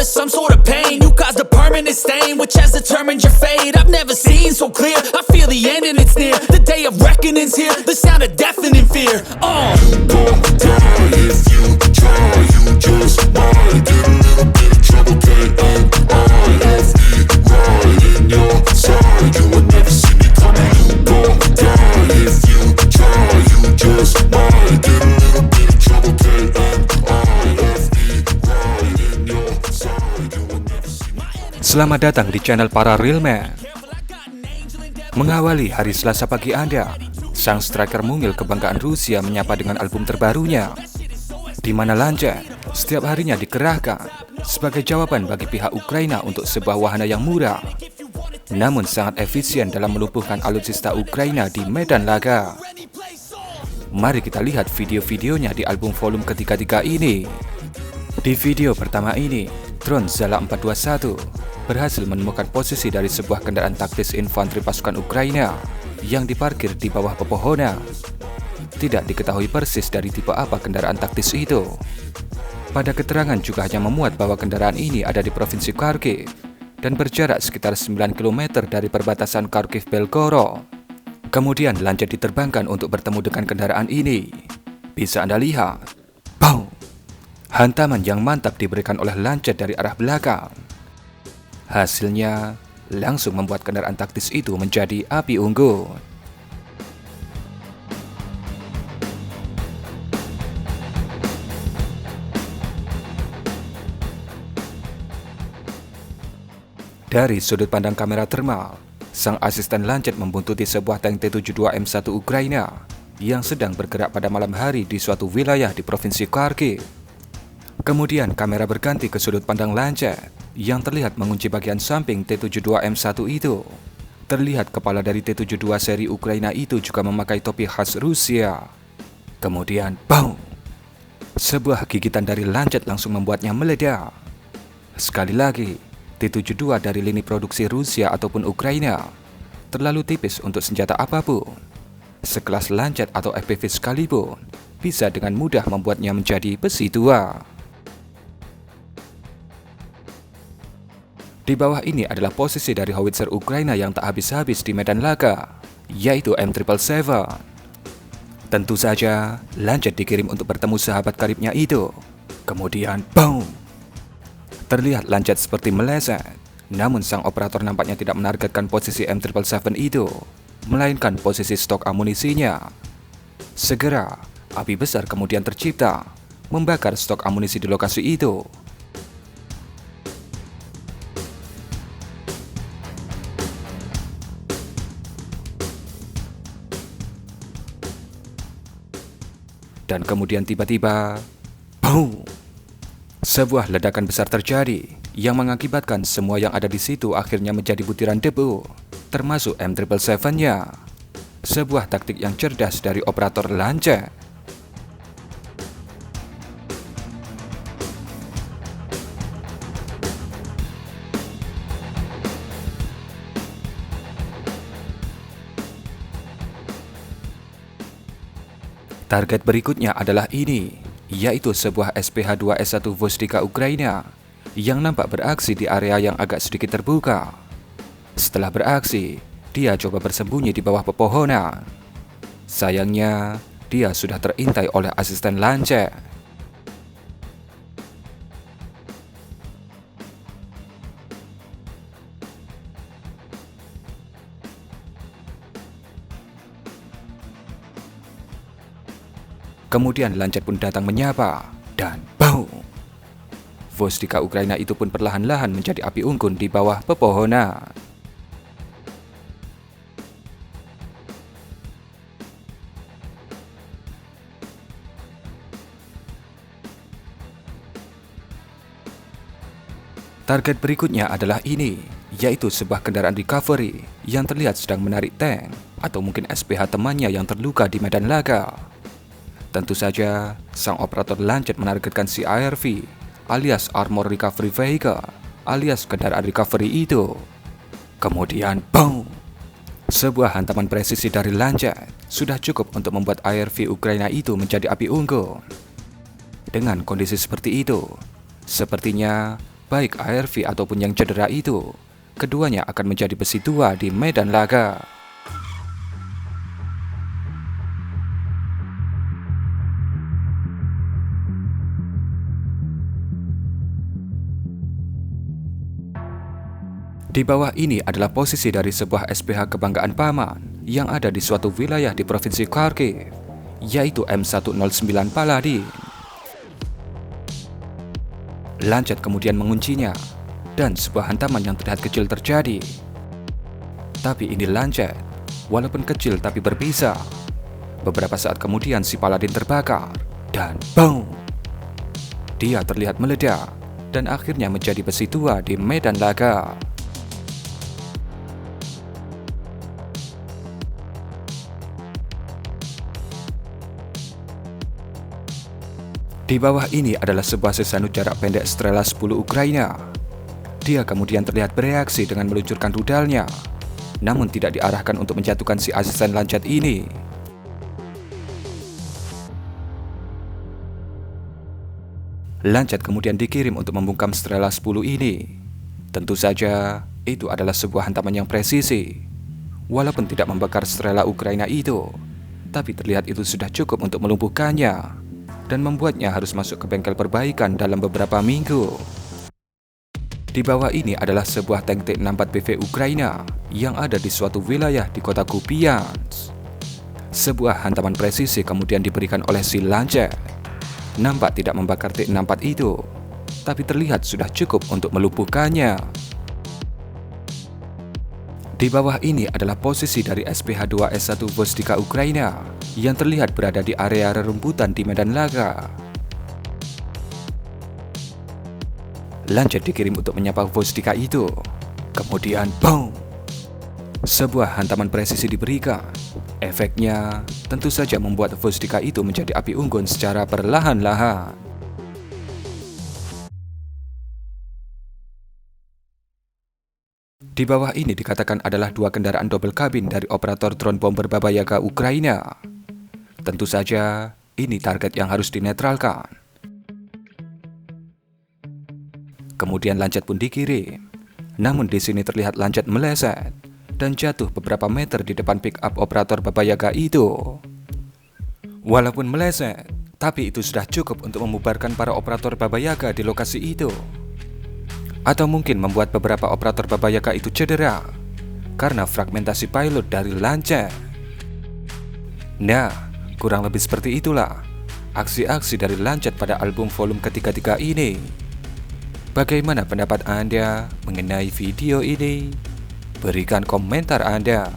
of some sort of pain. You caused a permanent stain, which has determined your fate. I've never seen so clear, I feel the end and it's near. The day of reckoning's here, the sound of deafening fear. You gon' die if you try, you just might get a little bit of trouble, K-N-I-F-E, right in your side. You would never see me coming. You gon' die if you try, you just might get a little bit of trouble, K-N-I-F-E, right in your side. You would never see me coming. Selamat datang di channel para real man. Mengawali hari Selasa pagi Anda, sang striker mungil kebanggaan Rusia menyapa dengan album terbarunya, di mana Lancet setiap harinya dikerahkan sebagai jawaban bagi pihak Ukraina untuk sebuah wahana yang murah, namun sangat efisien dalam melumpuhkan alutsista Ukraina di medan laga. Mari kita lihat video-videonya di album volume ketiga ini. Di video pertama ini, drone Zala 421 berhasil menemukan posisi dari sebuah kendaraan taktis infanteri pasukan Ukraina yang diparkir di bawah pepohonan. Tidak diketahui persis dari tipe apa kendaraan taktis itu. Pada keterangan juga hanya memuat bahwa kendaraan ini ada di provinsi Kharkiv dan berjarak sekitar 9 km dari perbatasan Kharkiv-Belgorod. Kemudian Lancet diterbangkan untuk bertemu dengan kendaraan ini. Bisa Anda lihat, BOOM! Hantaman yang mantap diberikan oleh Lancet dari arah belakang. Hasilnya langsung membuat kendaraan taktis itu menjadi api unggun. Dari sudut pandang kamera thermal, sang asisten Lancet membuntuti sebuah tank T-72M1 Ukraina yang sedang bergerak pada malam hari di suatu wilayah di provinsi Kharkiv. Kemudian kamera berganti ke sudut pandang Lancet yang terlihat mengunci bagian samping T-72M1 itu. Terlihat kepala dari T-72 seri Ukraina itu juga memakai topi khas Rusia. Kemudian, BOOM! Sebuah gigitan dari Lancet langsung membuatnya meledak. Sekali lagi, T-72 dari lini produksi Rusia ataupun Ukraina terlalu tipis untuk senjata apapun. Sekelas Lancet atau FPV sekalipun bisa dengan mudah membuatnya menjadi besi tua. Di bawah ini adalah posisi dari howitzer Ukraina yang tak habis-habis di medan laga, yaitu M777. Tentu saja, Lancet dikirim untuk bertemu sahabat karibnya itu. Kemudian, BOOM! Terlihat Lancet seperti meleset, namun sang operator nampaknya tidak menargetkan posisi M777 itu, melainkan posisi stok amunisinya. Segera, api besar kemudian tercipta, membakar stok amunisi di lokasi itu. Dan kemudian tiba-tiba, BOOM! Sebuah ledakan besar terjadi yang mengakibatkan semua yang ada di situ akhirnya menjadi butiran debu, termasuk M777-nya. Sebuah taktik yang cerdas dari operator Lancet. Target berikutnya adalah ini, yaitu sebuah SPH-2S1 Vostika Ukraina yang nampak beraksi di area yang agak sedikit terbuka. Setelah beraksi, dia coba bersembunyi di bawah pepohonan. Sayangnya, dia sudah terintai oleh asisten Lancet. Kemudian Lancet pun datang menyapa, dan BOOM! Vostika Ukraina itu pun perlahan-lahan menjadi api unggun di bawah pepohonan. Target berikutnya adalah ini, yaitu sebuah kendaraan recovery yang terlihat sedang menarik tank, atau mungkin SPH temannya yang terluka di medan laga. Tentu saja, sang operator Lancet menargetkan si ARV, alias Armor Recovery Vehicle, alias kendaraan recovery itu. Kemudian, BOOM! Sebuah hantaman presisi dari Lancet sudah cukup untuk membuat ARV Ukraina itu menjadi api unggun. Dengan kondisi seperti itu, sepertinya baik ARV ataupun yang cedera itu, keduanya akan menjadi besi tua di medan laga. Di bawah ini adalah posisi dari sebuah SPH kebanggaan paman yang ada di suatu wilayah di provinsi Kharkiv, yaitu M109 Paladin. Lancet kemudian menguncinya, dan sebuah hantaman yang terlihat kecil terjadi. Tapi ini Lancet, walaupun kecil tapi berbisa. Beberapa saat kemudian si Paladin terbakar, dan BOOM! Dia terlihat meledak, dan akhirnya menjadi besi tua di medan laga. Di bawah ini adalah sebuah sesanu jarak pendek Strela 10 Ukraina. Dia kemudian terlihat bereaksi dengan meluncurkan rudalnya, namun tidak diarahkan untuk menjatuhkan si asisten Lancet ini. Lancet kemudian dikirim untuk membungkam Strela 10 ini. Tentu saja, itu adalah sebuah hantaman yang presisi. Walaupun tidak membakar Strela Ukraina itu, tapi terlihat itu sudah cukup untuk melumpuhkannya dan membuatnya harus masuk ke bengkel perbaikan dalam beberapa minggu. Di bawah ini adalah sebuah tank T-64BV Ukraina yang ada di suatu wilayah di kota Kupiansk. Sebuah hantaman presisi kemudian diberikan oleh si Lancet. Nampak tidak membakar T-64 itu, tapi terlihat sudah cukup untuk melumpuhkannya. Di bawah ini adalah posisi dari SPH-2S1 Vostika Ukraina yang terlihat berada di area rerumputan di medan laga. Lancet dikirim untuk menyapa Vostika itu. Kemudian BOOM! Sebuah hantaman presisi diberikan. Efeknya tentu saja membuat Vostika itu menjadi api unggun secara perlahan-lahan. Di bawah ini dikatakan adalah dua kendaraan double kabin dari operator drone bomber Baba Yaga Ukraina. Tentu saja, ini target yang harus dinetralkan. Kemudian Lancet pun dikirim. Namun di sini terlihat Lancet meleset dan jatuh beberapa meter di depan pick-up operator Baba Yaga itu. Walaupun meleset, tapi itu sudah cukup untuk membubarkan para operator Baba Yaga di lokasi itu. Atau mungkin membuat beberapa operator Baba Yaga itu cedera karena fragmentasi pilot dari Lancet. Nah, kurang lebih seperti itulah aksi-aksi dari Lancet pada album volume ketiga ini. Bagaimana pendapat Anda mengenai video ini? Berikan komentar Anda.